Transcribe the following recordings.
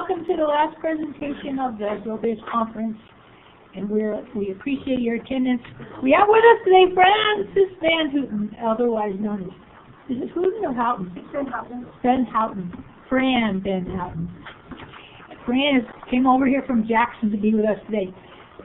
welcome to the last presentation of the Go-Biz Conference, and we appreciate your attendance. We have with us today Francis VanHouten, otherwise known as, is it Houten or Houten? VanHouten. VanHouten. Fran VanHouten. Fran came over here from Jackson to be with us today.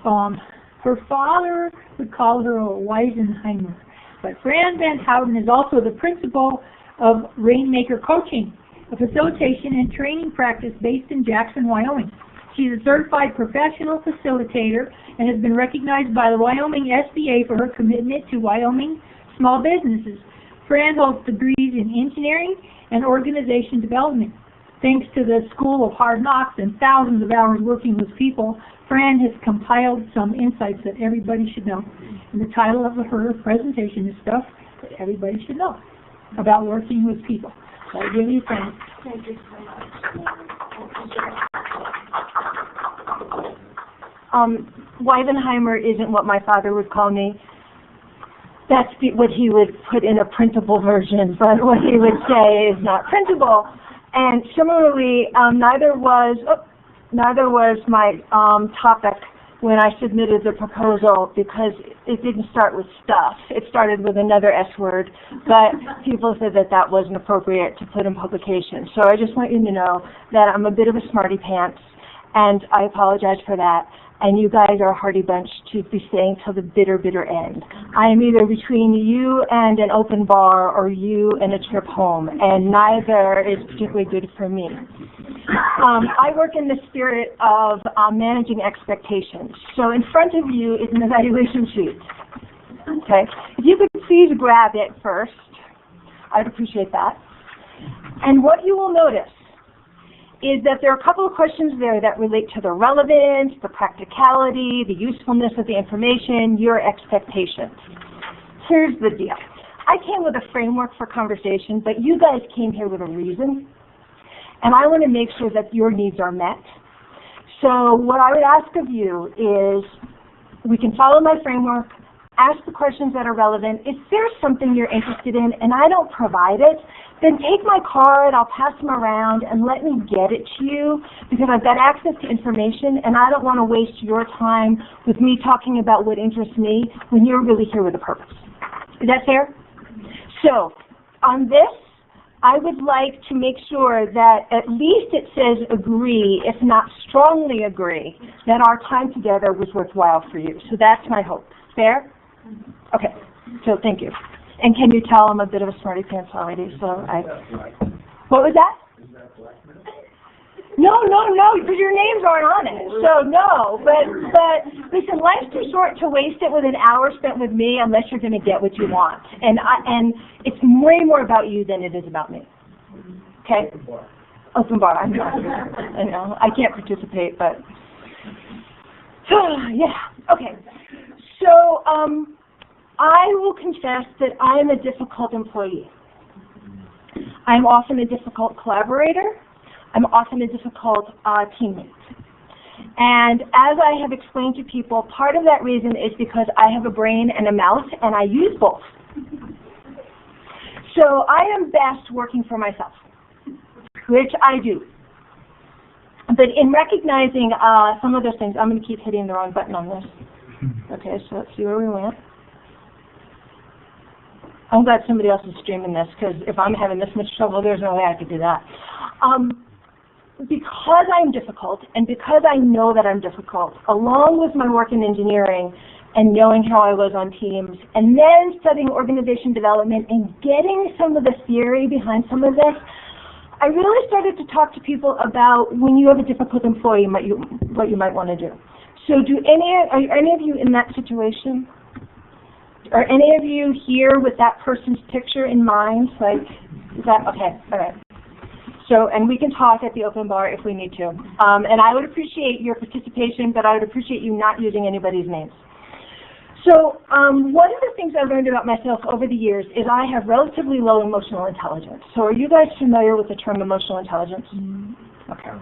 Her father would call her a Weisenheimer, but Fran VanHouten is also the principal of Rainmaker Coaching, a facilitation and training practice based in Jackson, Wyoming. She's a certified professional facilitator and has been recognized by the Wyoming SBA for her commitment to Wyoming small businesses. Fran holds degrees in engineering and organization development. Thanks to the School of Hard Knocks and thousands of hours working with people, Fran has compiled some insights that everybody should know. And the title of her presentation is Stuff That Everybody Should Know about working with people. So I give you Fran. Thank you so much. Weisenheimer isn't what my father would call me. That's what he would put in a printable version, but what he would say is not printable. And similarly, neither was my topic when I submitted the proposal, because it didn't start with stuff. It started with another S word, but people said that that wasn't appropriate to put in publication. So I just want you to know that I'm a bit of a smarty pants, and I apologize for that. And you guys are a hardy bunch to be staying till the bitter, bitter end. I am either between you and an open bar or you and a trip home, and neither is particularly good for me. I work in the spirit of managing expectations. So in front of you is an evaluation sheet. Okay, if you could please grab it first, I'd appreciate that. And what you will notice is that there are a couple of questions there that relate to the relevance, the practicality, the usefulness of the information, your expectations. Here's the deal. I came with a framework for conversation, but you guys came here with a reason, and I want to make sure that your needs are met. So what I would ask of you is, we can follow my framework, ask the questions that are relevant. If there's something you're interested in and I don't provide it, then take my card, I'll pass them around, and let me get it to you, because I've got access to information, and I don't want to waste your time with me talking about what interests me when you're really here with a purpose. Is that fair? So, on this, I would like to make sure that at least it says agree, if not strongly agree, that our time together was worthwhile for you. So that's my hope. Fair? Okay. So thank you. And can you tell I'm a bit of a smarty pants already? So what was that? No, because your names aren't on it. So no, but listen, life's too short to waste it with an hour spent with me unless you're going to get what you want. And it's way more about you than it is about me. Okay? Open bar. I know. I can't participate, but yeah. Okay. So I will confess that I am a difficult employee. I'm often a difficult collaborator. I'm often a difficult teammate. And as I have explained to people, part of that reason is because I have a brain and a mouth, and I use both. So I am best working for myself, which I do. But in recognizing some of those things, I'm going to keep hitting the wrong button on this. Okay, so let's see where we went. I'm glad somebody else is streaming this, because if I'm having this much trouble, there's no way I could do that. Because I'm difficult, and because I know that I'm difficult, along with my work in engineering and knowing how I was on teams, and then studying organization development and getting some of the theory behind some of this, I really started to talk to people about when you have a difficult employee, what you might want to do. So are any of you in that situation? Are any of you here with that person's picture in mind? Like, is that, okay, all right. So, and we can talk at the open bar if we need to. And I would appreciate your participation, but I would appreciate you not using anybody's names. So, one of the things I've learned about myself over the years is I have relatively low emotional intelligence. So are you guys familiar with the term emotional intelligence? Okay.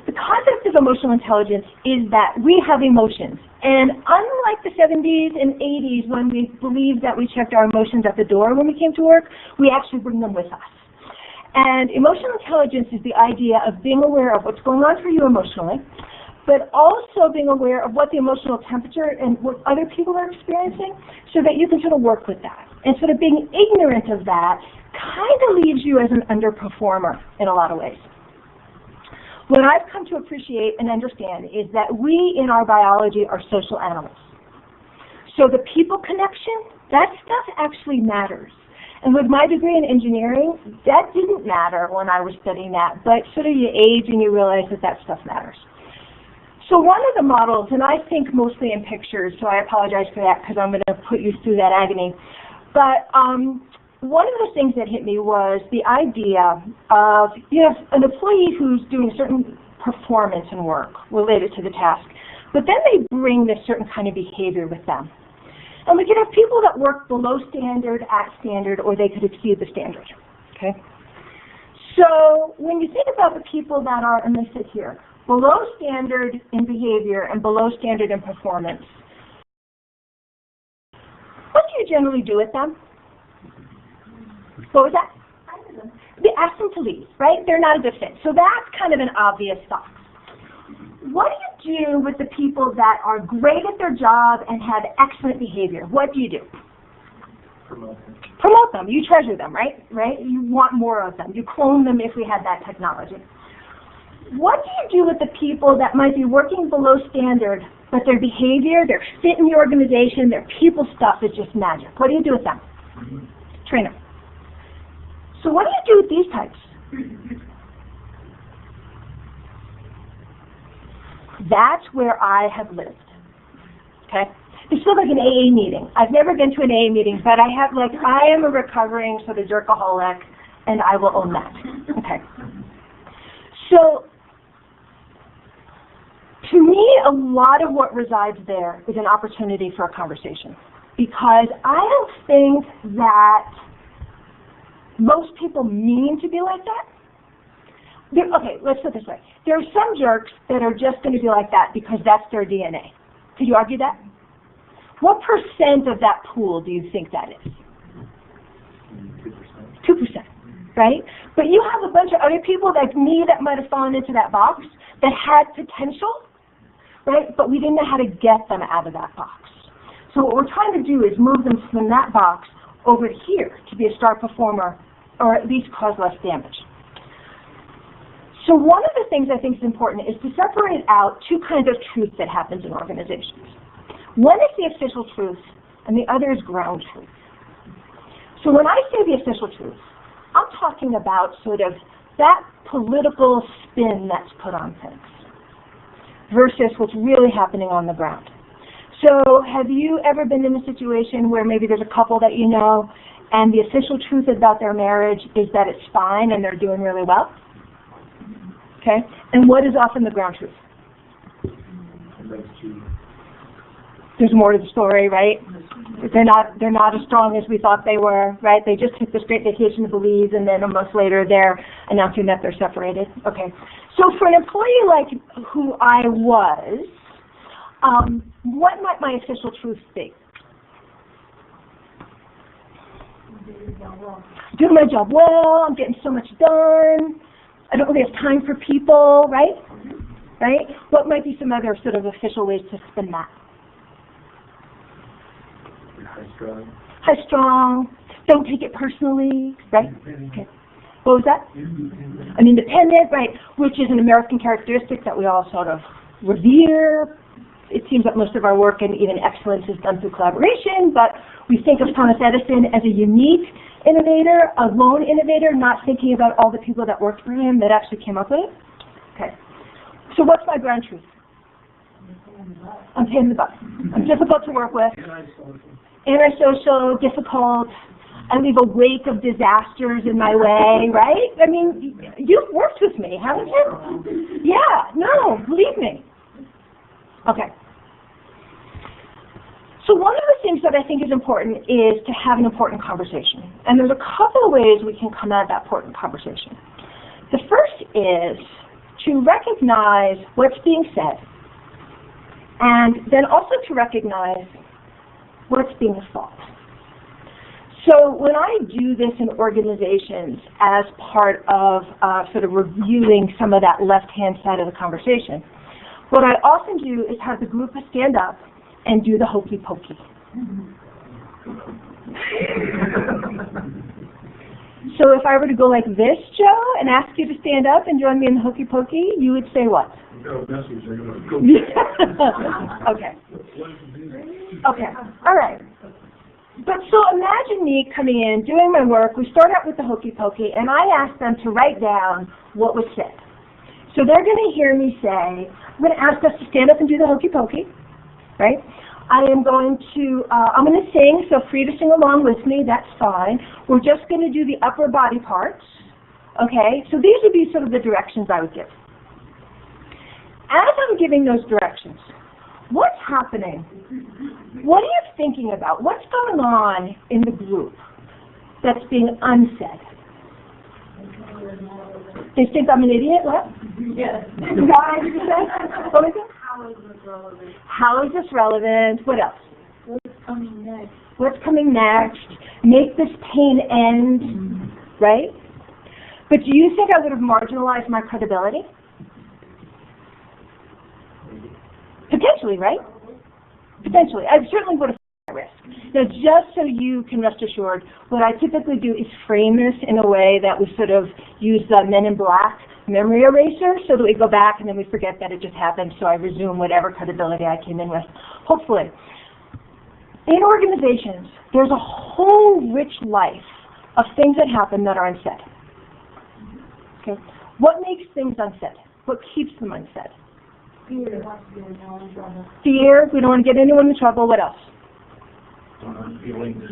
The concept of emotional intelligence is that we have emotions. And unlike the 70s and 80s when we believed that we checked our emotions at the door when we came to work, we actually bring them with us. And emotional intelligence is the idea of being aware of what's going on for you emotionally, but also being aware of what the emotional temperature and what other people are experiencing so that you can sort of work with that. And sort of being ignorant of that kind of leaves you as an underperformer in a lot of ways. What I've come to appreciate and understand is that we in our biology are social animals. So the people connection, that stuff actually matters. And with my degree in engineering, that didn't matter when I was studying that, but sort of you age and you realize that that stuff matters. So one of the models, and I think mostly in pictures, so I apologize for that because I'm going to put you through that agony, but one of the things that hit me was the idea of, an employee who's doing a certain performance in work related to the task, but then they bring this certain kind of behavior with them. And we could have people that work below standard, at standard, or they could exceed the standard, okay? So when you think about the people that are, and they sit here, below standard in behavior and below standard in performance, what do you generally do with them? What was that? They ask them to leave, right? They're not a good fit. So that's kind of an obvious thought. What do you do with the people that are great at their job and have excellent behavior? What do you do? Promote them. Promote them. You treasure them, right? Right? You want more of them. You clone them if we had that technology. What do you do with the people that might be working below standard, but their behavior, their fit in the organization, their people stuff is just magic? What do you do with them? Train them. So what do you do with these types? That's where I have lived. Okay? This feels like an AA meeting. I've never been to an AA meeting, but I am a recovering sort of jerkaholic, and I will own that. Okay. So, to me, a lot of what resides there is an opportunity for a conversation. Because I don't think that most people mean to be like that. Okay, let's put it this way. There are some jerks that are just going to be like that because that's their DNA. Could you argue that? What percent of that pool do you think that is? 2%. 2%, right? But you have a bunch of other people like me that might have fallen into that box that had potential, right? But we didn't know how to get them out of that box. So what we're trying to do is move them from that box over here to be a star performer or at least cause less damage. So one of the things I think is important is to separate out two kinds of truth that happens in organizations. One is the official truth, and the other is ground truth. So when I say the official truth, I'm talking about sort of that political spin that's put on things versus what's really happening on the ground. So have you ever been in a situation where maybe there's a couple that you know and the official truth about their marriage is that it's fine and they're doing really well? Okay? And what is often the ground truth? There's more to the story, right? They're not as strong as we thought they were, right? They just took this great vacation to Belize and then a month later they're announcing that they're separated. Okay. So for an employee like who I was, what might my official truth be? Doing my job well, I'm getting so much done, I don't really have time for people, right? Right? What might be some other sort of official ways to spin that? High strung. High strong, don't take it personally, right? Okay. What was that? An independent, right, which is an American characteristic that we all sort of revere. It seems that most of our work and even excellence is done through collaboration, but we think of Thomas Edison as a unique innovator, a lone innovator, not thinking about all the people that worked for him that actually came up with it. Okay. So what's my ground truth? I'm pain in the butt. I'm difficult to work with. Antisocial, difficult. I leave a wake of disasters in my way, right? I mean, you've worked with me, haven't you? Yeah, no, believe me. Okay. So one of the things that I think is important is to have an important conversation. And there's a couple of ways we can come at that important conversation. The first is to recognize what's being said, and then also to recognize what's being thought. So when I do this in organizations as part of sort of reviewing some of that left-hand side of the conversation, what I often do is have the group stand up and do the hokey pokey. So if I were to go like this, Joe, and ask you to stand up and join me in the hokey pokey, you would say what? Okay. Okay. All right. But so imagine me coming in, doing my work. We start out with the hokey pokey, and I ask them to write down what was said. So they're going to hear me say, I'm going to ask us to stand up and do the hokey pokey, right? I'm going to sing, so free to sing along with me, that's fine. We're just going to do the upper body parts, okay? So these would be sort of the directions I would give. As I'm giving those directions, what's happening? What are you thinking about? What's going on in the group that's being unsaid? They think I'm an idiot? What? Yes. Why did you say? What was it? How is this relevant? How is this relevant? What else? What's coming next? What's coming next? Make this pain end, right? But do you think I would have marginalized my credibility? Potentially, right? Potentially. I certainly would have taken that risk. Now, just so you can rest assured, what I typically do is frame this in a way that we sort of use the Men in Black memory eraser so that we go back and then we forget that it just happened, so I resume whatever credibility I came in with, hopefully. In organizations, there's a whole rich life of things that happen that are unsaid. Okay? What makes things unsaid? What keeps them unsaid? Fear. Fear. We don't want to get anyone in trouble. What else? Don't hurt feelings.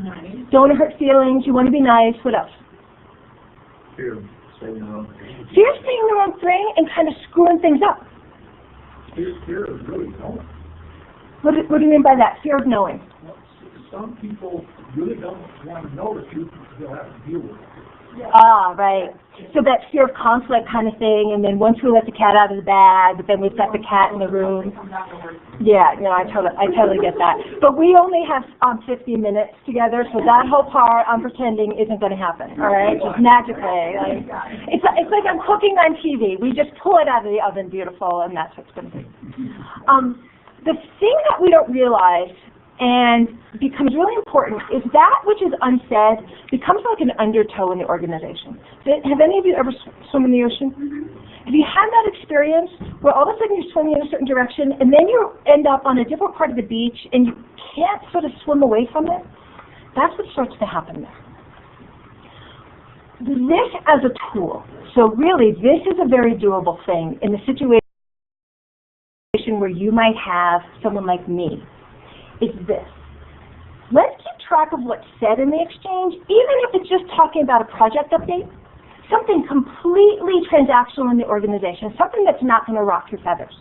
Don't hurt feelings. You want to be nice. What else? Fear of saying the wrong thing. Fear of saying the wrong thing and kind of screwing things up. Fear of really knowing. What do you mean by that? Fear of knowing. Well, some people really don't want to know the truth because they'll have to deal with it. Ah, right. So that fear of conflict kind of thing, and then once we let the cat out of the bag, but then we've got the cat in the room. Yeah, no, I totally get that. But we only have 50 minutes together, so that whole part I'm pretending isn't going to happen. All right, just magically. Like, it's like I'm cooking on TV. We just pull it out of the oven, beautiful, and that's what's going to be. The thing that we don't realize and becomes really important is that which is unsaid becomes like an undertow in the organization. Have any of you ever swum in the ocean? Have you had that experience where all of a sudden you're swimming in a certain direction and then you end up on a different part of the beach and you can't sort of swim away from it? That's what starts to happen there. This as a tool. So really, this is a very doable thing in the situation where you might have someone like me. Is this. Let's keep track of what's said in the exchange, even if it's just talking about a project update, something completely transactional in the organization, something that's not going to rock your feathers.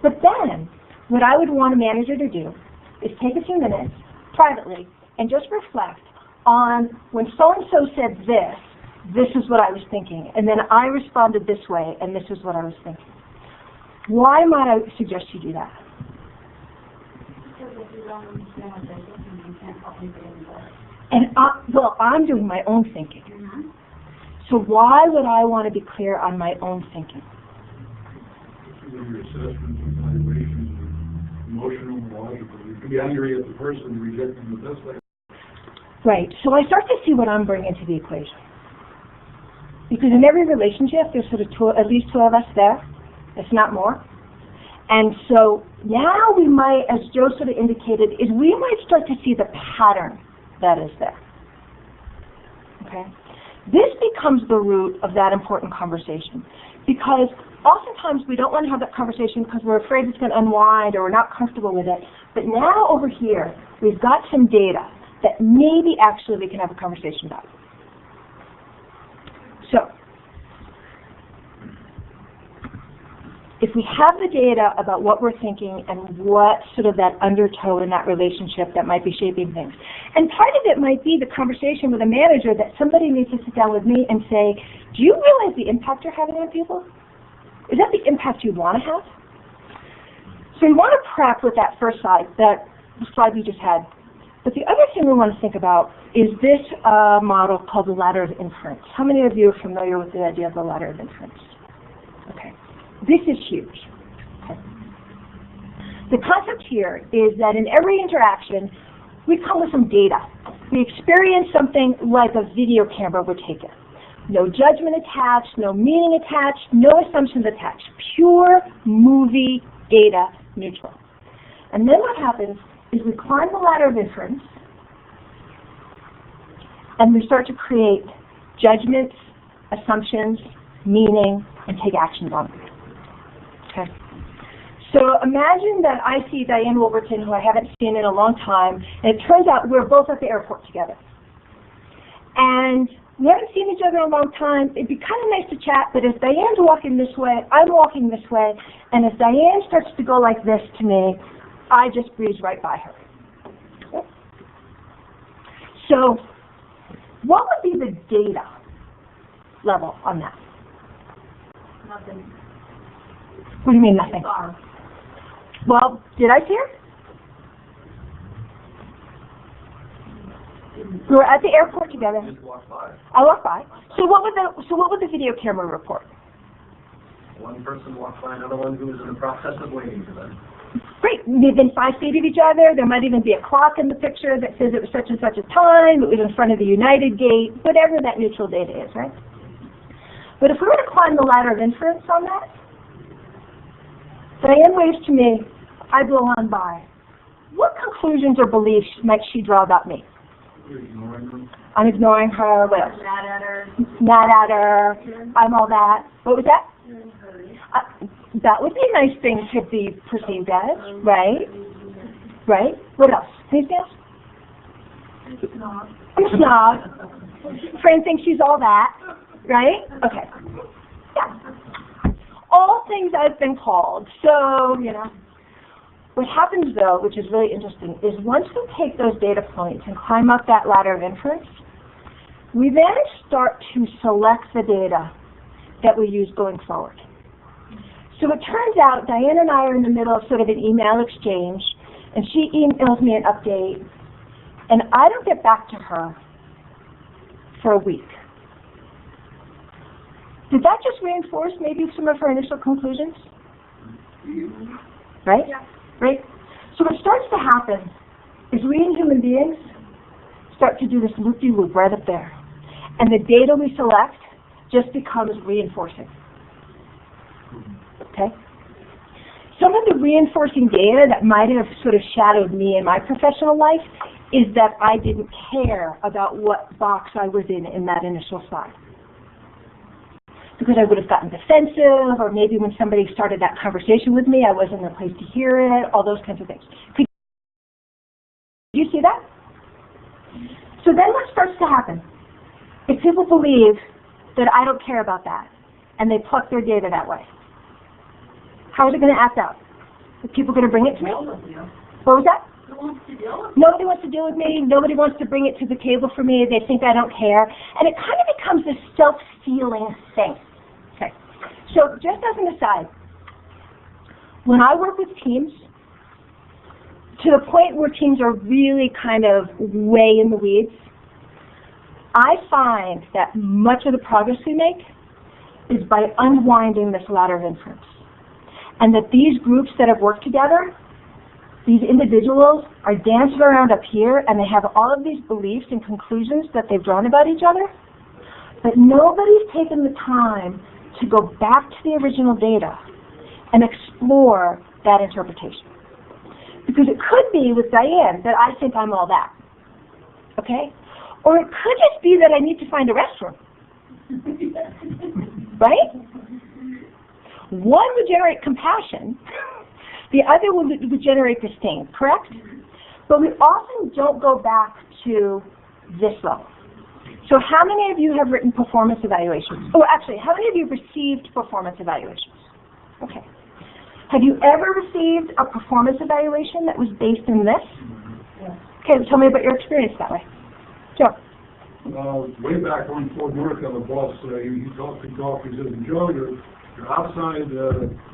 But then, what I would want a manager to do is take a few minutes, privately, and just reflect on when so-and-so said this is what I was thinking, and then I responded this way, and this is what I was thinking. Why might I suggest you do that? And I'm doing my own thinking. So why would I want to be clear on my own thinking? Your assessment, evaluation, emotional, logical. You can be angry at the person rejecting the best way. Right. So I start to see what I'm bringing to the equation. Because in every relationship, there's sort of at least two of us there, if not more. And so now we might, as Joe sort of indicated, is we might start to see the pattern that is there. Okay? This becomes the root of that important conversation. Because oftentimes we don't want to have that conversation because we're afraid it's going to unwind or we're not comfortable with it. But now over here, we've got some data that maybe actually we can have a conversation about. So, if we have the data about what we're thinking and what sort of that undertow in that relationship that might be shaping things. And part of it might be the conversation with a manager that somebody needs to sit down with me and say, do you realize the impact you're having on people? Is that the impact you want to have? So we want to prep with that first slide, the slide we just had. But the other thing we want to think about is this model called the ladder of inference. How many of you are familiar with the idea of the ladder of inference? Okay. This is huge. Okay. The concept here is that in every interaction, we come with some data. We experience something like a video camera would take it. No judgment attached, no meaning attached, no assumptions attached. Pure movie data neutral. And then what happens is we climb the ladder of inference and we start to create judgments, assumptions, meaning, and take actions on them. Okay? So imagine that I see Diane Wolverton, who I haven't seen in a long time, and it turns out we're both at the airport together. And we haven't seen each other in a long time. It'd be kind of nice to chat, but as Diane's walking this way, I'm walking this way, and as Diane starts to go like this to me, I just breeze right by her. So what would be the data level on that? Nothing. What do you mean nothing? Far. Well, did I see her? We were at the airport together. Just walked by. I walked by. So what would the video camera report? One person walked by another one who was in the process of waiting for them. Great. Within 5 feet of each other. There might even be a clock in the picture that says it was such and such a time. It was in front of the United Gate. Whatever that neutral data is, right? But if we were to climb the ladder of inference on that, Diane waves to me. I blow on by. What conclusions or beliefs might she draw about me? Ignoring them. I'm ignoring her. What else? Mad at her. Mad at her. I'm all that. What was that? That would be a nice thing to be perceived as, right? Right? What else? Anything else? I'm a snob. Fran thinks she's all that, right? Okay. Yeah. All things I've been called. So, you know. What happens, though, which is really interesting, is once we take those data points and climb up that ladder of inference, we then start to select the data that we use going forward. So it turns out Diane and I are in the middle of sort of an email exchange, and she emails me an update, and I don't get back to her for a week. Did that just reinforce maybe some of her initial conclusions? Right? Yeah. Right? So what starts to happen is we as human beings start to do this loop-de-loop right up there. And the data we select just becomes reinforcing. Okay? Some of the reinforcing data that might have sort of shadowed me in my professional life is that I didn't care about what box I was in that initial slide. Because I would have gotten defensive, or maybe when somebody started that conversation with me, I wasn't in a place to hear it, all those kinds of things. Could you see that? So then what starts to happen? If people believe that I don't care about that, and they pluck their data that way, how is it going to act out? Are people going to bring it to me? What was that? Nobody wants to deal with me. Nobody wants to bring it to the table for me. They think I don't care. And it kind of becomes this self-sealing thing. Okay. So just as an aside, when I work with teams, to the point where teams are really kind of way in the weeds, I find that much of the progress we make is by unwinding this ladder of inference. And that these groups that have worked together, these individuals are dancing around up here, and they have all of these beliefs and conclusions that they've drawn about each other, but nobody's taken the time to go back to the original data and explore that interpretation. Because it could be with Diane that I think I'm all that, okay? Or it could just be that I need to find a restroom, right? One would generate compassion. The other would generate disdain, correct? But we often don't go back to this level. So how many of you have written performance evaluations? Oh, actually, how many of you received performance evaluations? Okay. Have you ever received a performance evaluation that was based in this? Yeah. Okay, tell me about your experience that way. Joe. Way back on Fort Worth, on the boss, he talked to golf. He said, Joe, your outside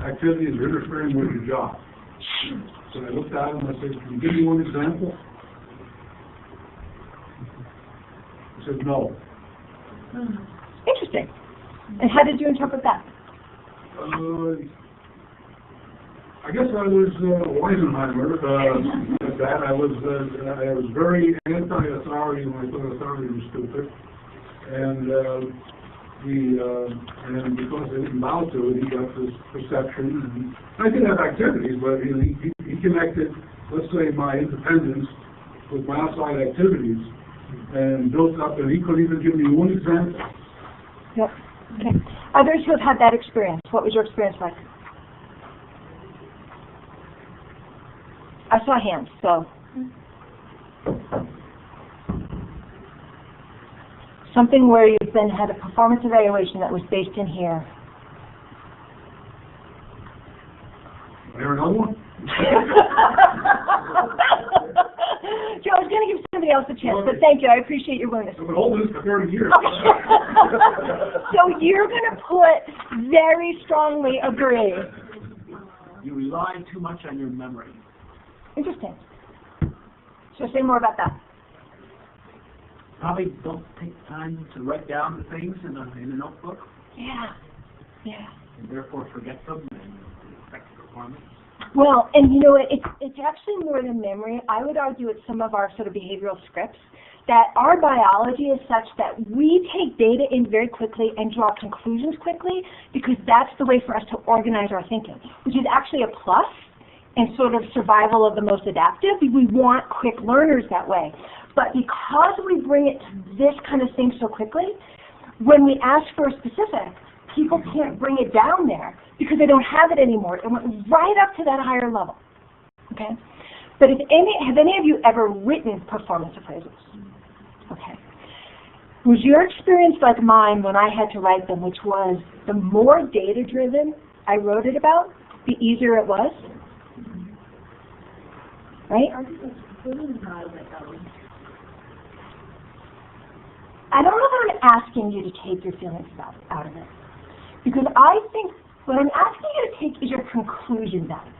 activities are interfering with your job. So I looked at him and I said, can you give me one example? He said, no. Interesting. And how did you interpret that? I guess I was Weisenheimer at that. I was very anti-authority when I thought authority was stupid, and because I didn't bow to it, he got this perception. And I did have activities, but he connected, let's say, my independence with my outside activities, and built up. And he couldn't even give me one example. Yep. Okay. Others who have had that experience, what was your experience like? I saw hands, so. Something where you've had a performance evaluation that was based in here. There another one? Joe, I was going to give somebody else a chance, but thank you. I appreciate your willingness. I've been holding this for 30 years. So you're going to put very strongly agree. You rely too much on your memory. Interesting. So say more about that. Probably don't take time to write down the things in a notebook. Yeah. Yeah. And therefore forget them and affect the performance. Well, and you know what, it's actually more than memory. I would argue it's some of our sort of behavioral scripts, that our biology is such that we take data in very quickly and draw conclusions quickly because that's the way for us to organize our thinking, which is actually a plus in sort of survival of the most adaptive. We want quick learners that way. But because we bring it to this kind of thing so quickly, when we ask for a specific, people can't bring it down there because they don't have it anymore. It went right up to that higher level. Okay? But have any of you ever written performance appraisals? Okay. Was your experience like mine when I had to write them, which was the more data-driven I wrote it about, the easier it was? Right? I don't know if I'm asking you to take your feelings out of it. Because I think what I'm asking you to take is your conclusion down.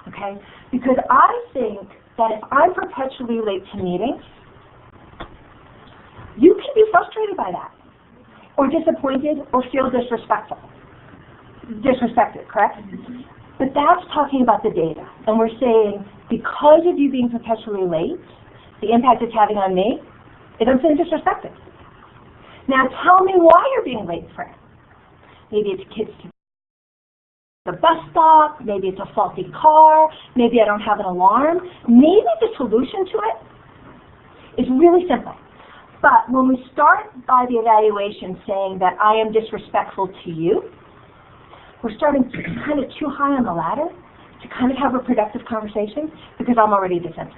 Okay? Because I think that if I'm perpetually late to meetings, you can be frustrated by that, or disappointed, or feel disrespected, correct? But that's talking about the data. And we're saying, because of you being perpetually late, the impact it's having on me, I'm feeling disrespected. Now tell me why you're being late, Fran. Maybe it's kids to the bus stop, maybe it's a faulty car, maybe I don't have an alarm. Maybe the solution to it is really simple. But when we start by the evaluation saying that I am disrespectful to you, we're starting kind of too high on the ladder to kind of have a productive conversation because I'm already defensive.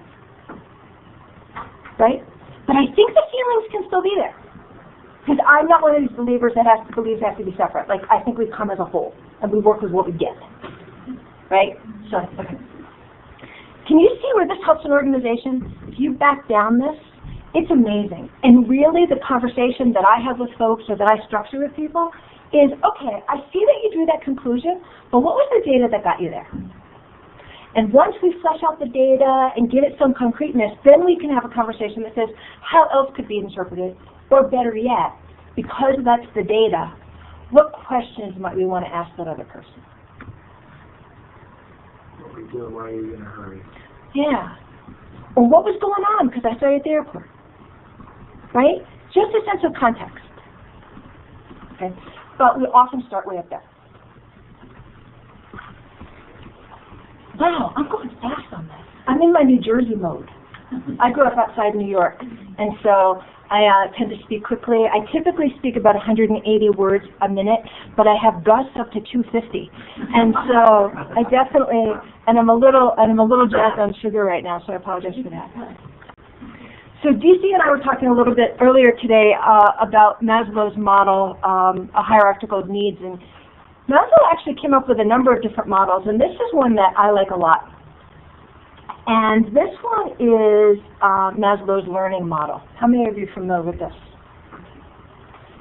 Right? But I think the feelings can still be there. Because I'm not one of these believers that believes they have to be separate. Like, I think we come as a whole, and we work with what we get. Right? So, okay. Can you see where this helps an organization? If you back down this, it's amazing. And really, the conversation that I have with folks or that I structure with people is, okay, I see that you drew that conclusion, but what was the data that got you there? And once we flesh out the data and give it some concreteness, then we can have a conversation that says, how else could be interpreted? Or better yet, because that's the data, what questions might we want to ask that other person? What we do, why are you in a hurry? Yeah. Or what was going on because I saw you at the airport? Right? Just a sense of context. Okay? But we often start way up there. Wow, I'm going fast on this. I'm in my New Jersey mode. I grew up outside New York, and so I tend to speak quickly. I typically speak about 180 words a minute, but I have gusts up to 250, and so I definitely, and I'm a little jacked on sugar right now, so I apologize for that. So DC and I were talking a little bit earlier today about Maslow's model, a hierarchical of needs, and Maslow actually came up with a number of different models, and this is one that I like a lot. And this one is Maslow's learning model. How many of you are familiar with this?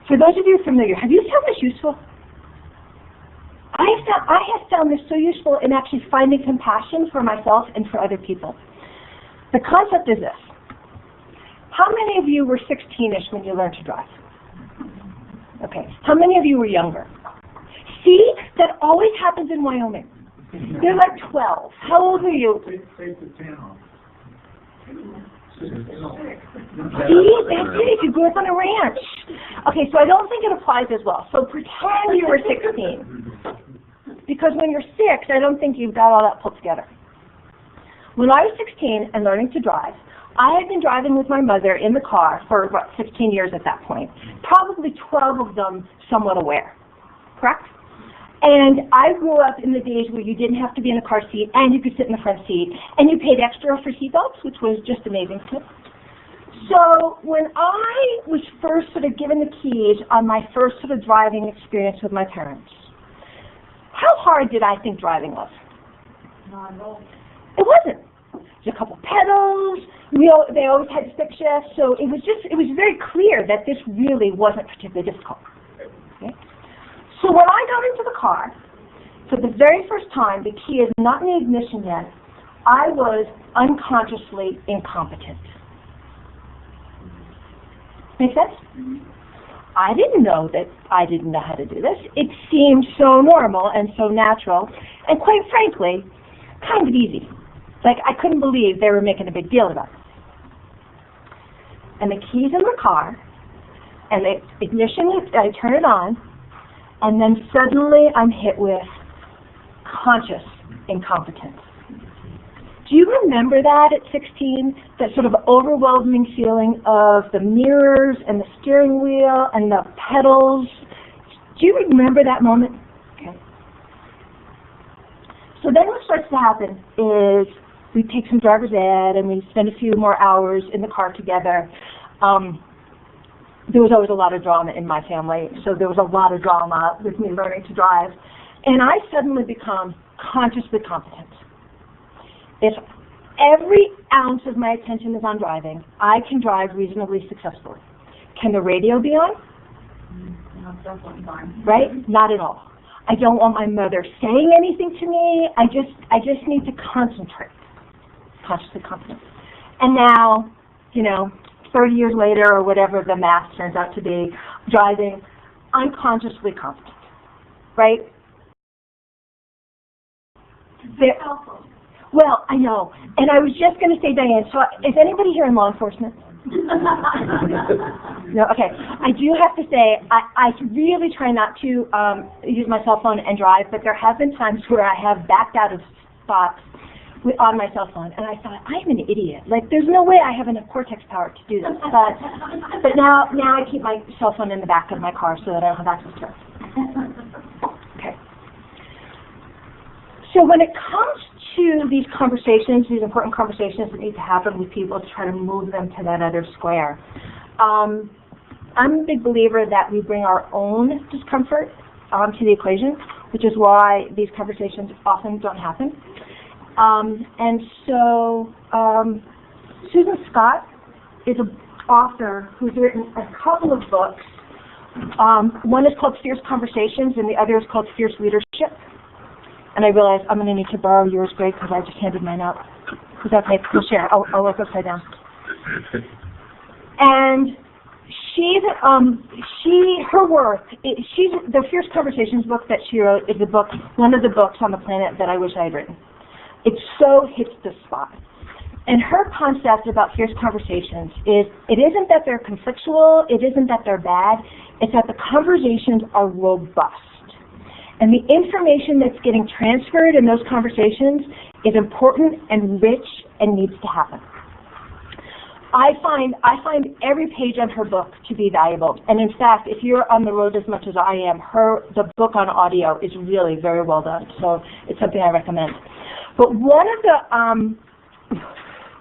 For those of you familiar, have you found this useful? I have found this so useful in actually finding compassion for myself and for other people. The concept is this. How many of you were 16-ish when you learned to drive? Okay. How many of you were younger? See, that always happens in Wyoming. They're like 12. How old are you? Take the 10 off. See, that's it, if you grew up on a ranch. Okay, so I don't think it applies as well. So pretend you were 16. Because when you're 6, I don't think you've got all that put together. When I was 16 and learning to drive, I had been driving with my mother in the car for about 15 years at that point. Probably 12 of them somewhat aware. Correct? And I grew up in the days where you didn't have to be in a car seat and you could sit in the front seat and you paid extra for seatbelts, which was just amazing too. So when I was first sort of given the keys on my first sort of driving experience with my parents, how hard did I think driving was? Not at all. It wasn't. There's a couple pedals. They always had stick shifts, so it was very clear that this really wasn't particularly difficult. Okay? So when I got into the car, for the very first time, the key is not in the ignition yet, I was unconsciously incompetent. Make sense? I didn't know that I didn't know how to do this. It seemed so normal and so natural, and quite frankly, kind of easy. Like, I couldn't believe they were making a big deal about it. And the key's in the car, and the ignition, I turn it on, and then suddenly I'm hit with conscious incompetence. Do you remember that at 16? That sort of overwhelming feeling of the mirrors and the steering wheel and the pedals? Do you remember that moment? Okay. So then what starts to happen is we take some driver's ed and we spend a few more hours in the car together. There was always a lot of drama in my family, so there was a lot of drama with me learning to drive. And I suddenly become consciously competent. If every ounce of my attention is on driving, I can drive reasonably successfully. Can the radio be on? No, definitely fine. Right? Not at all. I don't want my mother saying anything to me. I just need to concentrate. Consciously competent. And now, 30 years later or whatever the math turns out to be, driving, unconsciously competent. Right? Well, I know. And I was just going to say, Diane, so is anybody here in law enforcement? No, okay. I do have to say, I really try not to use my cell phone and drive, but there have been times where I have backed out of spots on my cell phone, and I thought, I'm an idiot. Like, there's no way I have enough cortex power to do this. But now I keep my cell phone in the back of my car so that I don't have access to it. Okay. So when it comes to these conversations, these important conversations that need to happen with people to try to move them to that other square, I'm a big believer that we bring our own discomfort to the equation, which is why these conversations often don't happen. And so Susan Scott is an author who's written a couple of books. One is called Fierce Conversations, and the other is called Fierce Leadership. And I realize I'm going to need to borrow yours, Greg, because I just handed mine out. Is that okay? We'll share. I'll look upside down. And her work, the Fierce Conversations book that she wrote is one of the books on the planet that I wish I had written. It so hits the spot. And her concept about fierce conversations is, it isn't that they're conflictual, it isn't that they're bad, it's that the conversations are robust. And the information that's getting transferred in those conversations is important and rich and needs to happen. I find every page on her book to be valuable. And in fact, if you're on the road as much as I am, the book on audio is really very well done. So it's something I recommend. But one of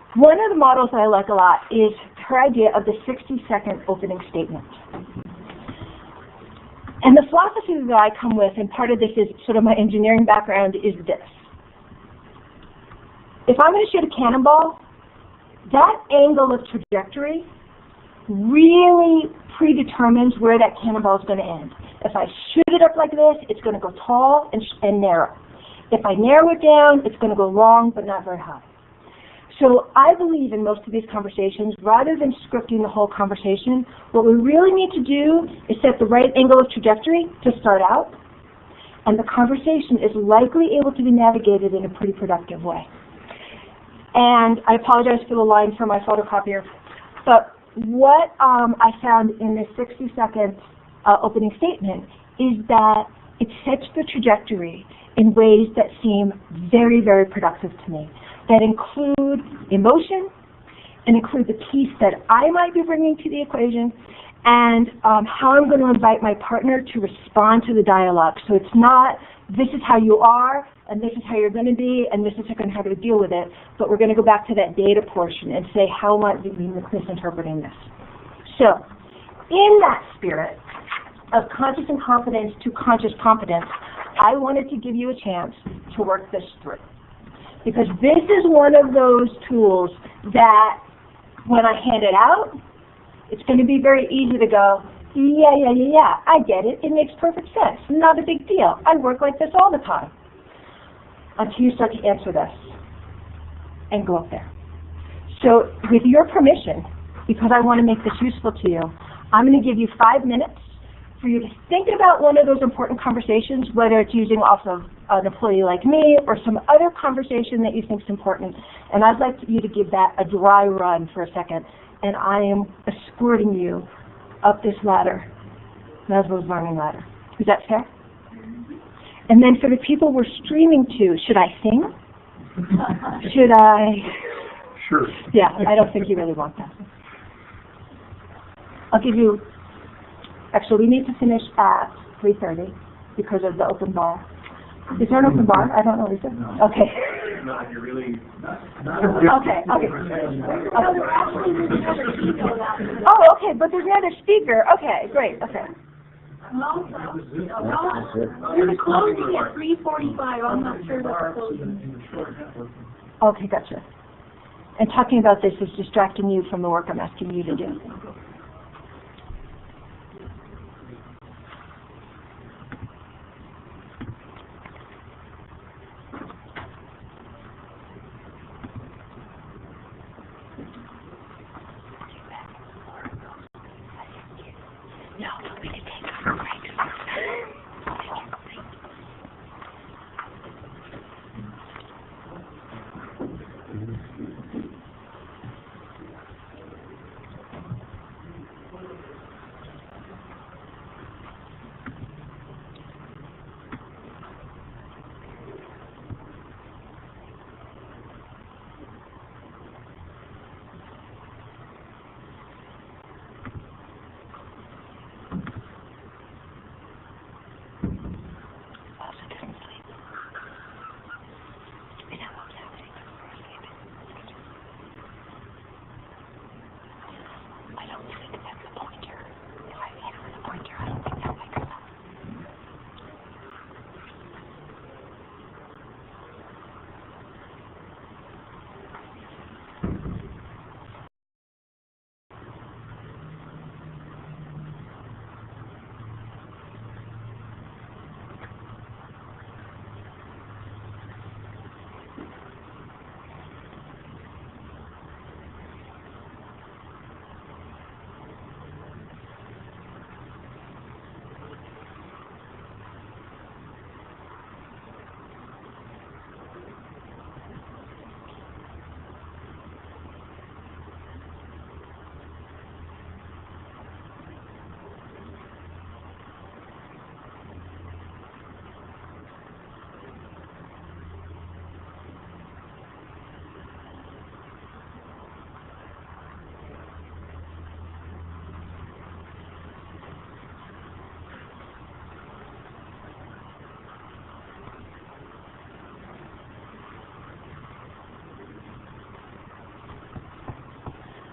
the models that I like a lot is her idea of the 60-second opening statement. And the philosophy that I come with, and part of this is sort of my engineering background, is this. If I'm going to shoot a cannonball, that angle of trajectory really predetermines where that cannonball is going to end. If I shoot it up like this, it's going to go tall and narrow. If I narrow it down, it's going to go long but not very high. So I believe in most of these conversations, rather than scripting the whole conversation, what we really need to do is set the right angle of trajectory to start out, and the conversation is likely able to be navigated in a pretty productive way. And I apologize for the line from my photocopier, but what I found in this 60-second opening statement is that it sets the trajectory in ways that seem very, very productive to me, that include emotion and include the piece that I might be bringing to the equation, and how I'm going to invite my partner to respond to the dialogue. So it's not, this is how you are, and this is how you're going to be, and this is how to deal with it, but we're going to go back to that data portion and say, how might we be misinterpreting this? So, in that spirit of conscious incompetence to conscious competence, I wanted to give you a chance to work this through. Because this is one of those tools that, when I hand it out, it's going to be very easy to go, yeah, I get it. It makes perfect sense. Not a big deal. I work like this all the time. Until you start to answer this and go up there. So with your permission, because I want to make this useful to you, I'm going to give you 5 minutes for you to think about one of those important conversations, whether it's using off of an employee like me or some other conversation that you think is important. And I'd like you to give that a dry run for a second. And I am escorting you up this ladder, Maslow's learning ladder. Is that fair? And then for the people we're streaming to, should I sing? Should I? Sure. Yeah, I don't think you really want that. I'll give you, actually we need to finish at 3:30 because of the open bar. Is there an open bar? I don't know, is there? No. Okay. No, you're really Okay. Oh, okay, but there's another speaker. Okay, great, okay. We're closing at 3:45. I'm not sure about the closing. Okay, gotcha. And talking about this is distracting you from the work I'm asking you to do.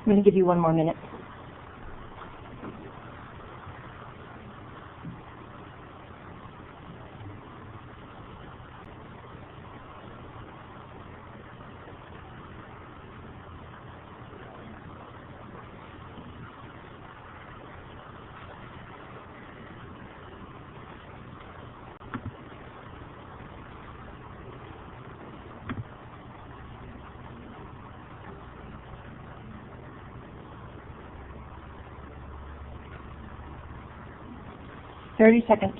I'm going to give you 1 more minute. 30 seconds.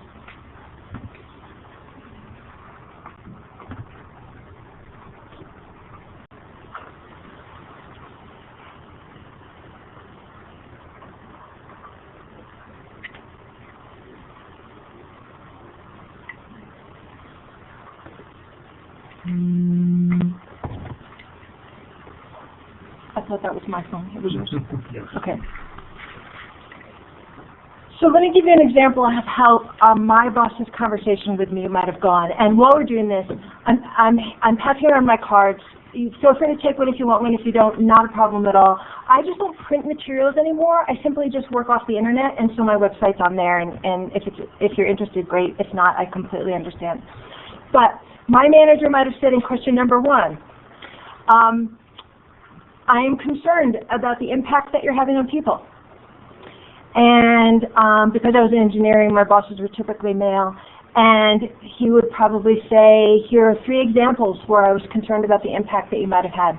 I thought that was my phone. It was yours. Yes. Okay. So let me give you an example of how my boss's conversation with me might have gone. And while we're doing this, I'm passing around my cards. You feel free to take one if you want one. If you don't, not a problem at all. I just don't print materials anymore. I simply just work off the internet, and so my website's on there. And if you're interested, great. If not, I completely understand. But my manager might have said in question number 1, I am concerned about the impact that you're having on people. And because I was in engineering, my bosses were typically male, and he would probably say, here are 3 examples where I was concerned about the impact that you might have had,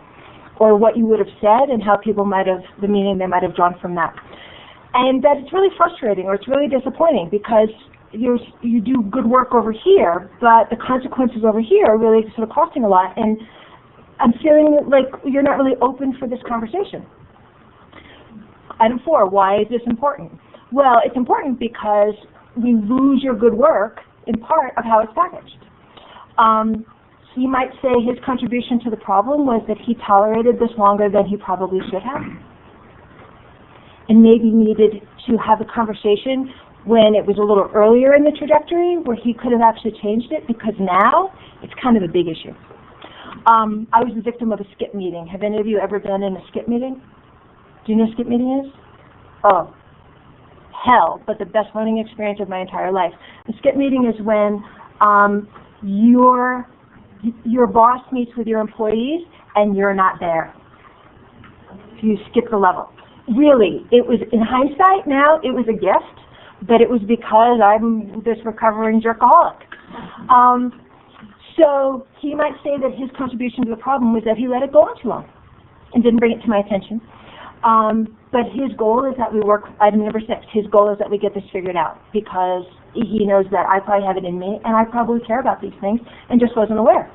or what you would have said and how people might have, the meaning they might have drawn from that. And that it's really frustrating, or it's really disappointing, because you do good work over here, but the consequences over here are really sort of costing a lot, and I'm feeling like you're not really open for this conversation. Item 4, why is this important? Well, it's important because we lose your good work in part of how it's packaged. He might say his contribution to the problem was that he tolerated this longer than he probably should have, and maybe needed to have a conversation when it was a little earlier in the trajectory where he could have actually changed it, because now it's kind of a big issue. I was the victim of a skip meeting. Have any of you ever been in a skip meeting? Do you know what a skip meeting is? Oh, hell, but the best learning experience of my entire life. A skip meeting is when your boss meets with your employees and you're not there. So you skip the level. Really, it was, in hindsight now, it was a gift, but it was because I'm this recovering jerkaholic. So he might say that his contribution to the problem was that he let it go on too long and didn't bring it to my attention. But his goal is that we work, item number 6, his goal is that we get this figured out, because he knows that I probably have it in me and I probably care about these things and just wasn't aware.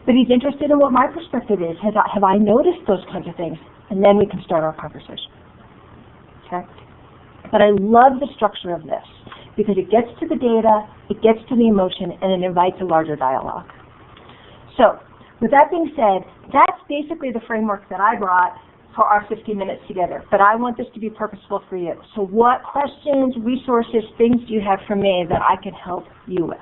But he's interested in what my perspective is. Have I noticed those kinds of things? And then we can start our conversation. Okay? But I love the structure of this, because it gets to the data, it gets to the emotion, and it invites a larger dialogue. So, with that being said, that's basically the framework that I brought for our 15 minutes together. But I want this to be purposeful for you. So what questions, resources, things do you have for me that I can help you with?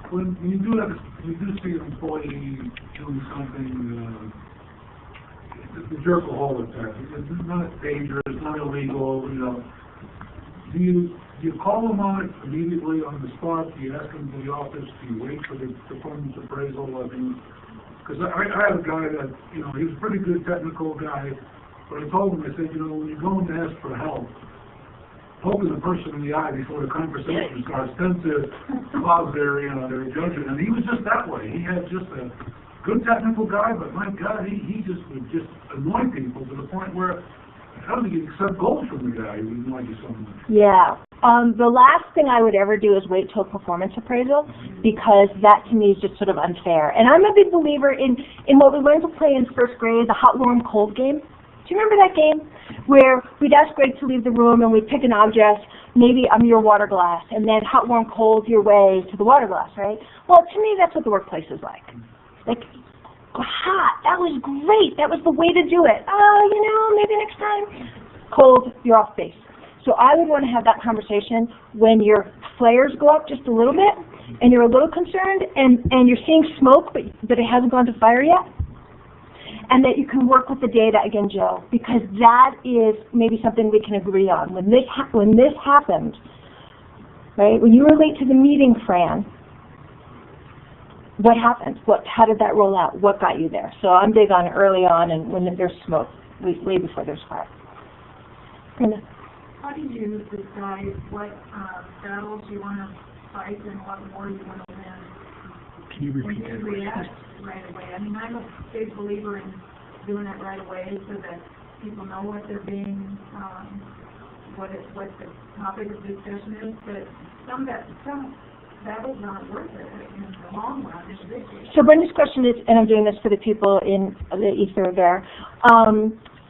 When you do see an employee doing something, the jerkaholic type, it's not dangerous, not illegal, do you call them on it immediately on the spot? Do you ask them to the office? Do you wait for the performance appraisal? I mean, because I had a guy that, he was a pretty good technical guy, but I told him, I said, when you're going to ask for help, poking the person in the eye before the conversation starts tends to cause their judgment. And he was just that way. He had just a good technical guy, but my God, he just would just annoy people to the point where I don't think he'd accept gold from the guy who annoyed you so much. Yeah. The last thing I would ever do is wait till performance appraisal, because that to me is just sort of unfair. And I'm a big believer in what we learned to play in first grade, the hot, warm, cold game. Do you remember that game? Where we'd ask Greg to leave the room and we'd pick an object, maybe your water glass, and then hot, warm, cold your way to the water glass, right? Well, to me, that's what the workplace is like. Like, hot, that was great, that was the way to do it. Oh, maybe next time. Cold, you're off base. So I would want to have that conversation when your flares go up just a little bit, and you're a little concerned, and you're seeing smoke, but it hasn't gone to fire yet. And that you can work with the data again, Joe, because that is maybe something we can agree on. When this happened, right? When you were late to the meeting, Fran, what happened? How did that roll out? What got you there? So I'm big on early on, and when there's smoke, way before there's fire. Brenda? How do you decide what battles you want to fight and what war you want to win? Can you repeat that? React right away. I mean, I'm a big believer in doing it right away so that people know what they're being what the topic of discussion is, but some battles aren't worth it in the long run. It's big. So Brenda's question is, and I'm doing this for the people in the ether there,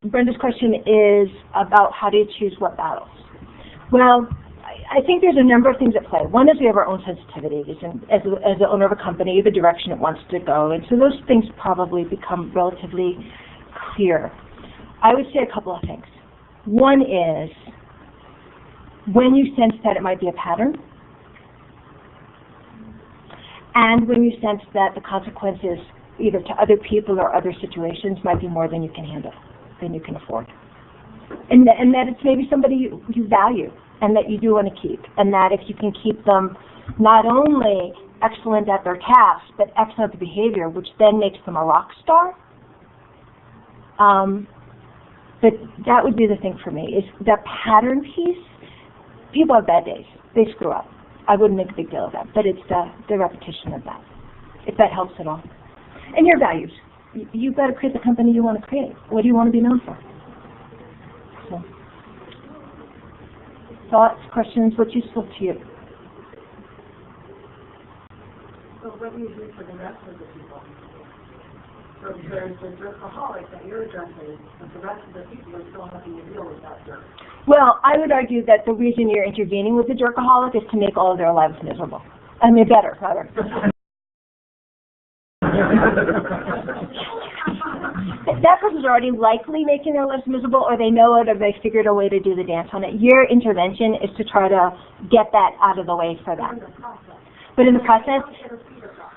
Brenda's question is about how do you choose what battles? Well, I think there's a number of things at play. One is we have our own sensitivities, and as the owner of a company, the direction it wants to go, and so those things probably become relatively clear. I would say a couple of things. One is when you sense that it might be a pattern, and when you sense that the consequences either to other people or other situations might be more than you can handle, than you can afford. And that it's maybe somebody you value and that you do want to keep, and that if you can keep them not only excellent at their tasks, but excellent at behavior, which then makes them a rock star. But that would be the thing for me, is that pattern piece. People have bad days. They screw up. I wouldn't make a big deal of that, but it's the repetition of that, if that helps at all. And your values. You've got to create the company you want to create. What do you want to be known for? So, thoughts, questions, what's useful to you? So what do you do for the rest of the people? So there's the jerkaholic that you're addressing, but the rest of the people are still having to deal with that jerk. Well, I would argue that the reason you're intervening with the jerkaholic is to make all of their lives miserable. I mean, better, rather. That person's already likely making their lives miserable, or they know it, or they figured a way to do the dance on it. Your intervention is to try to get that out of the way for them. But in the process,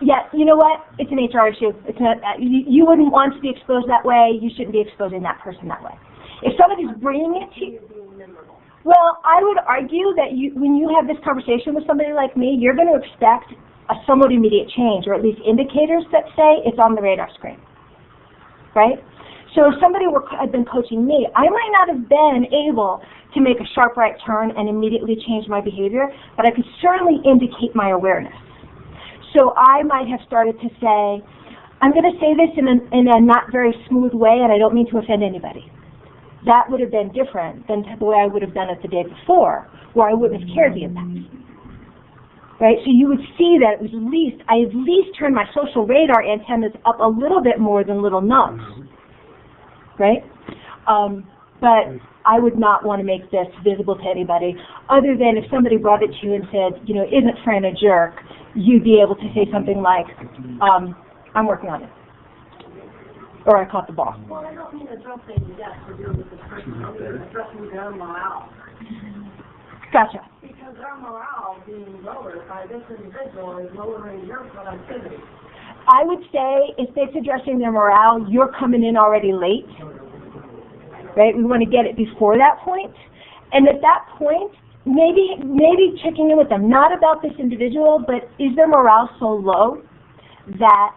yeah, you know what? It's an HR issue. It's not. You wouldn't want to be exposed that way. You shouldn't be exposing that person that way. If somebody's bringing it to you, well, I would argue that when you have this conversation with somebody like me, you're going to expect a somewhat immediate change, or at least indicators that say it's on the radar screen, right? So if somebody had been coaching me, I might not have been able to make a sharp right turn and immediately change my behavior, but I could certainly indicate my awareness. So I might have started to say, I'm going to say this in a not very smooth way, and I don't mean to offend anybody. That would have been different than the way I would have done it the day before, where I wouldn't have cared the impact. Right? So you would see that it was I at least turned my social radar antennas up a little bit more than little nubs. Right? But I would not want to make this visible to anybody, other than if somebody brought it to you and said, you know, isn't Fran a jerk, you'd be able to say something like, I'm working on it. Or I caught the ball. Well, I don't mean addressing that for dealing with this person. I mean addressing their morale. Gotcha. Because their morale being lowered by this individual is lowering your productivity. I would say if it's addressing their morale, you're coming in already late. Right? We want to get it before that point. And at that point, maybe checking in with them, not about this individual, but is their morale so low that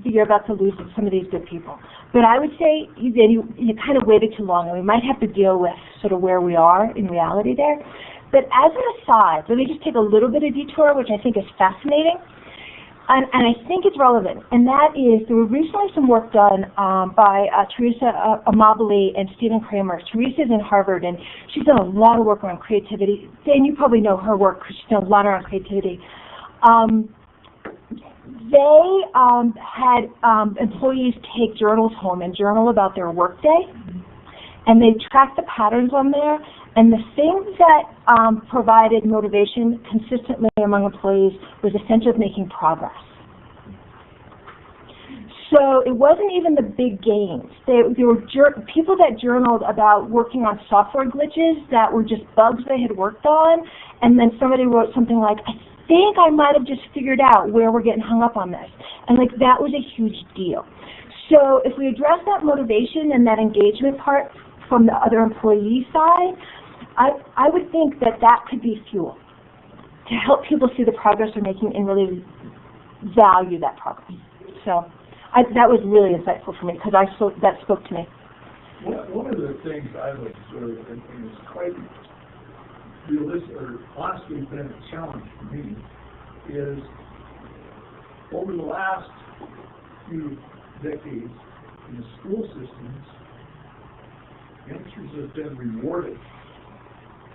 you're about to lose some of these good people. But I would say you kind of waited too long, and we might have to deal with sort of where we are in reality there. But as an aside, let me just take a little bit of detour, which I think is fascinating, and I think it's relevant, and that is there was recently some work done by Teresa Amabile and Stephen Kramer. Teresa's in Harvard, and she's done a lot of work around creativity, and you probably know her work because she's done a lot around creativity. They had employees take journals home and journal about their workday, and they tracked the patterns on there, and the things that provided motivation consistently among employees was a sense of making progress. So it wasn't even the big gains. There were people that journaled about working on software glitches that were just bugs they had worked on, and then somebody wrote something like, I think I might have just figured out where we're getting hung up on this. And like that was a huge deal. So if we address that motivation and that engagement part from the other employee side, I would think that that could be fuel to help people see the progress they're making and really value that progress. So that was really insightful for me because that spoke to me. One of the things I've observed, and it's quite realistic, or honestly been a challenge for me, is over the last few decades in the school systems, youngsters have been rewarded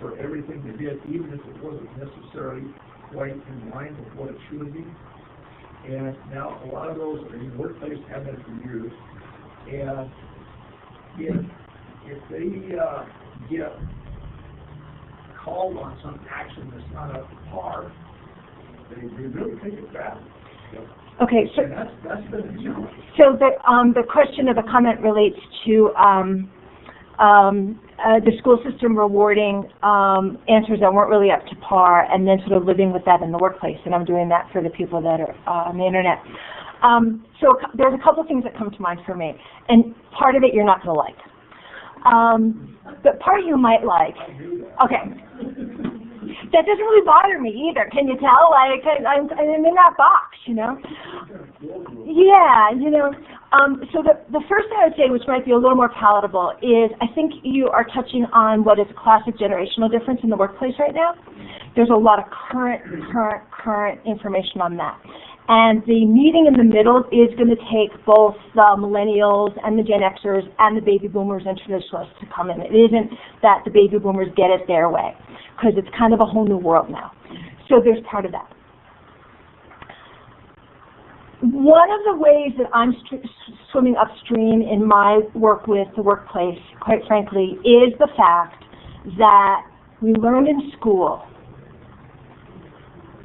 for everything they did, even if it wasn't necessarily quite in line with what it should be. And now a lot of those in the workplace have been for years. And if they get called on some action that's not up to par, they really take it back. Okay, so And that's been a challenge. so the question of the comment relates to the school system rewarding answers that weren't really up to par, and then sort of living with that in the workplace. And I'm doing that for the people that are on the internet. So there's a couple of things that come to mind for me, and part of it you're not going to like. But part you might like. Okay. That doesn't really bother me either. Can you tell? Like, I'm in that box, you know? Yeah, you know. So the first thing I would say, which might be a little more palatable, is I think you are touching on what is a classic generational difference in the workplace right now. There's a lot of current information on that. And the meeting in the middle is going to take both the millennials and the Gen Xers and the baby boomers and traditionalists to come in. It isn't that the baby boomers get it their way, because it's kind of a whole new world now. So there's part of that. One of the ways that I'm swimming upstream in my work with the workplace, quite frankly, is the fact that we learned in school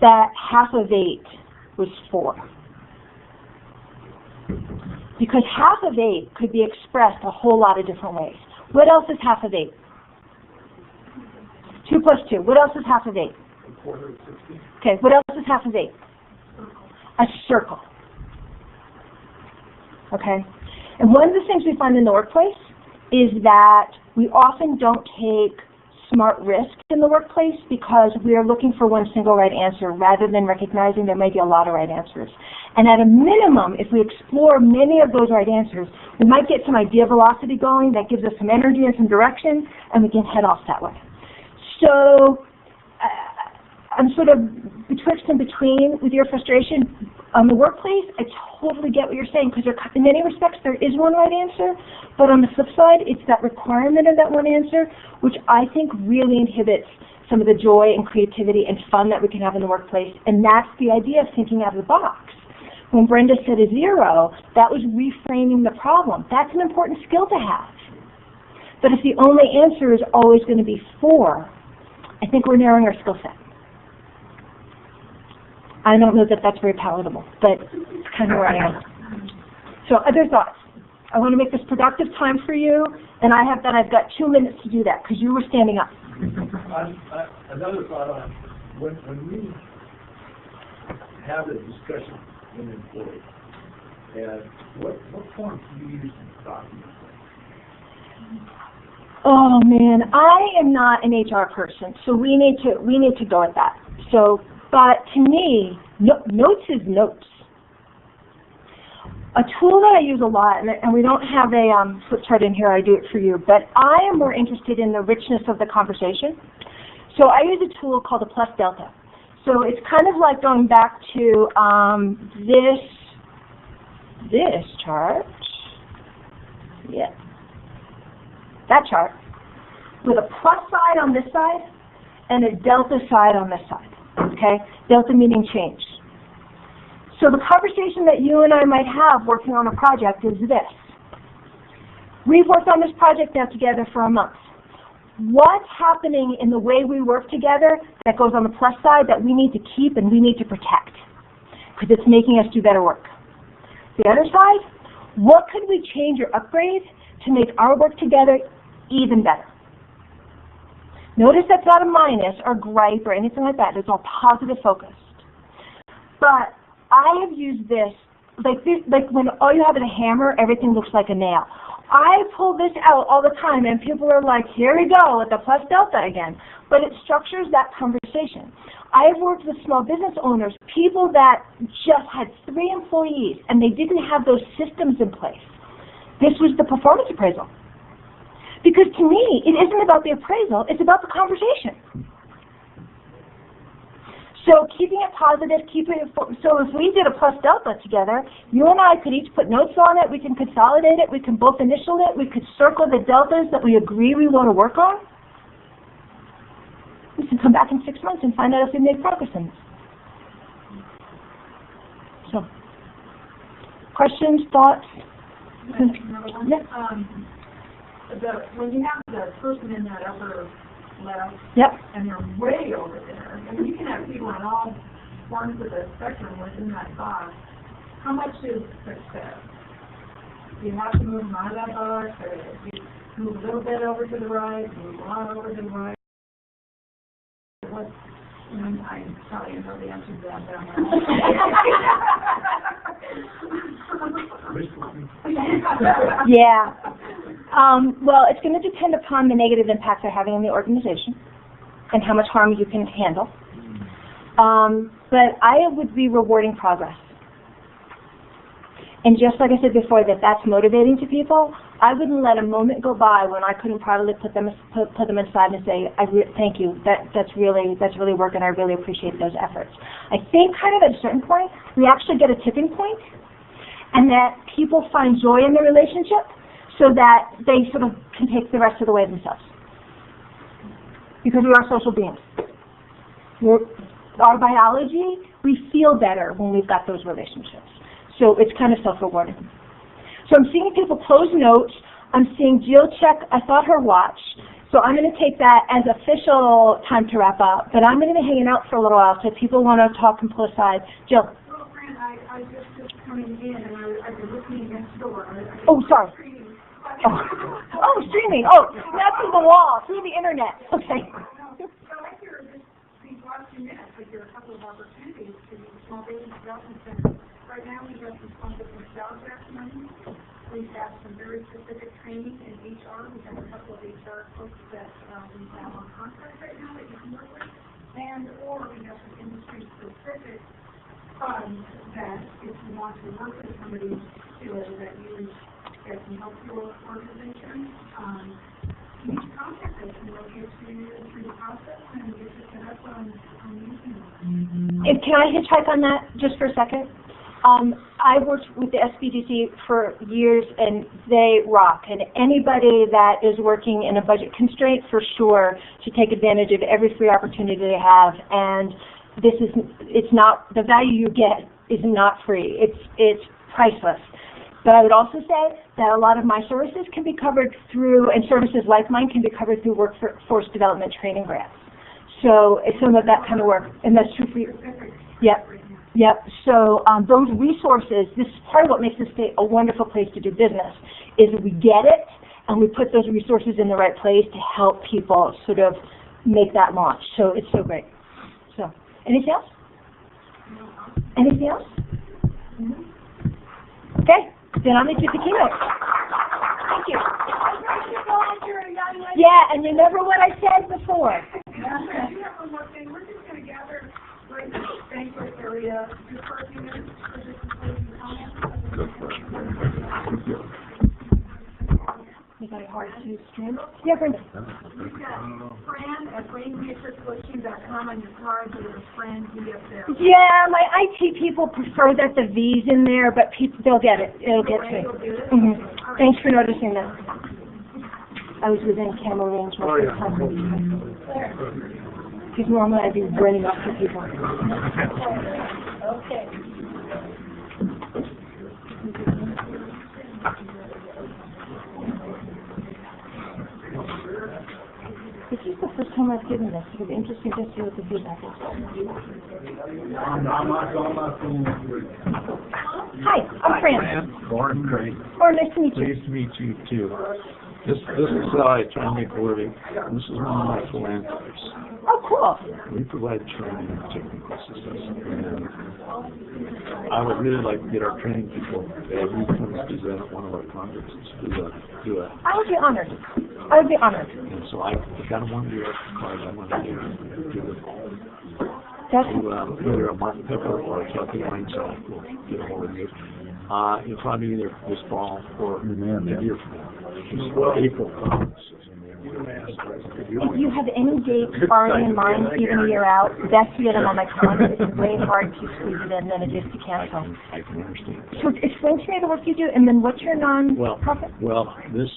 that half of 8 was 4. Because half of 8 could be expressed a whole lot of different ways. What else is half of 8? 2 plus 2. What else is half of 8? A quarter of 60. Okay, what else is half of 8? A circle. Okay? And one of the things we find in the workplace is that we often don't take smart risks in the workplace because we are looking for one single right answer rather than recognizing there may be a lot of right answers. And at a minimum, if we explore many of those right answers, we might get some idea velocity going that gives us some energy and some direction, and we can head off that way. So I'm sort of betwixt and between with your frustration on the workplace. I totally get what you're saying, because in many respects there is one right answer, but on the flip side, it's that requirement of that one answer which I think really inhibits some of the joy and creativity and fun that we can have in the workplace, and that's the idea of thinking out of the box. When Brenda said a 0, that was reframing the problem. That's an important skill to have. But if the only answer is always going to be 4, I think we're narrowing our skill set. I don't know that that's very palatable, but it's kind of where I am. So other thoughts? I want to make this productive time for you, and I've got 2 minutes to do that, because you were standing up. Another thought on when we have a discussion with an employee, and what form do you use in documents? Oh man, I am not an HR person, so we need to go at that. So, but to me, notes is notes. A tool that I use a lot, and we don't have a flip chart in here, I do it for you, but I am more interested in the richness of the conversation. So I use a tool called a plus delta. So it's kind of like going back to this chart. Yeah. That chart, with a plus side on this side and a delta side on this side, okay? Delta meaning change. So the conversation that you and I might have working on a project is this. We've worked on this project now together for a month. What's happening in the way we work together that goes on the plus side that we need to keep and we need to protect? Because it's making us do better work. The other side, what could we change or upgrade to make our work together even better? Notice that's not a minus or gripe or anything like that. It's all positive focused. But I have used this, like when all you have is a hammer, everything looks like a nail. I pull this out all the time, and people are like, here we go with the plus delta again. But it structures that conversation. I've worked with small business owners, people that just had 3 employees, and they didn't have those systems in place. This was the performance appraisal. Because to me, it isn't about the appraisal, it's about the conversation. So keeping it positive, so if we did a plus delta together, you and I could each put notes on it, we can consolidate it, we can both initial it, we could circle the deltas that we agree we want to work on. We can come back in 6 months and find out if we made progress in this. So, questions, thoughts? Yeah. When you have the person in that upper left, Yep. and they're way over there, and you can have people on all forms of the spectrum within that box, how much is success? You have to move them out of that box, or you move a little bit over to the right, move a lot over to the right. What, I probably know the answer to that, but Yeah. Well, it's going to depend upon the negative impact they're having on the organization and how much harm you can handle. But I would be rewarding progress. And just like I said before, that's motivating to people, I wouldn't let a moment go by when I couldn't probably put them aside and say, thank you, that's really working, I really appreciate those efforts. I think kind of at a certain point, we actually get a tipping point, and that people find joy in the relationship so that they sort of can take the rest of the way themselves. Because we are social beings. Our biology, we feel better when we've got those relationships. So it's kind of self-rewarding. So I'm seeing people close notes. I'm seeing Jill check, I thought her watch. So I'm going to take that as official time to wrap up. But I'm going to be hanging out for a little while, so if people want to talk and pull aside. Jill. Well, Fran, I just coming in, and I've been listening next door. Oh, sorry. Oh, streaming. Oh, not through the wall, through the internet. Okay. So I hear this, these last few minutes, I hear a couple of opportunities to small business development centers. Right now, we have some sponsored Jobs Act money. We have some very specific training in HR. We have a couple of HR folks that we have on contract right now that you can work with. Or we have some industry-specific funds that if you want to work with somebody that can help your organization, you can contact us and we'll get you through the process and get you set up on using them. And can I hitchhike on that just for a second? I worked with the SBDC for years, and they rock. And anybody that is working in a budget constraint, for sure, should take advantage of every free opportunity they have. And it's not, the value you get is not free. It's priceless. But I would also say that a lot of my services can be covered through, and services like mine can be covered through workforce development training grants. So it's some of that kind of work, and that's true for you. Yep. Yep. So those resources, this is part of what makes this state a wonderful place to do business, is we get it and we put those resources in the right place to help people sort of make that launch. So it's so great. So, anything else? Anything else? Okay. Then I'll make you the keynote. Thank you. Yeah, and remember what I said before. One more thing. We're just going to gather right in the banquet area just for a few minutes for just some closing comments. You got it hard to stream? Yeah, Brenda. You've got Fran at brainmeatricology.com on your card, so there's Fran V up there. Yeah, my IT people prefer that the V's in there, but people, they'll get it. It'll get to it. Thanks for noticing that. I was within camera range most of the time. Because normally I'd be running up to people. Okay. This is the first time I've given this. It'll be interesting to see what the feedback is. Hi, I'm Fran. Lauren Craig. Or nice to meet you. Pleased to meet you too. This is how I try to make a living. This is one of my philanthropies. Oh, cool. We provide training and technical assistance. And I would really like to get our training people, if we come to present at one of our congresses, do a. I would be honored. I would be honored. And so I kind of want to do it because I want to do it. That's Either a Martin Pepper or a Kathy Weinstein will get a hold of you. You'll probably either this fall or a year from now. April. If you have any dates already in mind, even a year out, best to get them on my calendar. It's way hard to squeeze it in than it is to cancel. I can understand. So explain to me the work you do, and then what's your non-profit? Well, this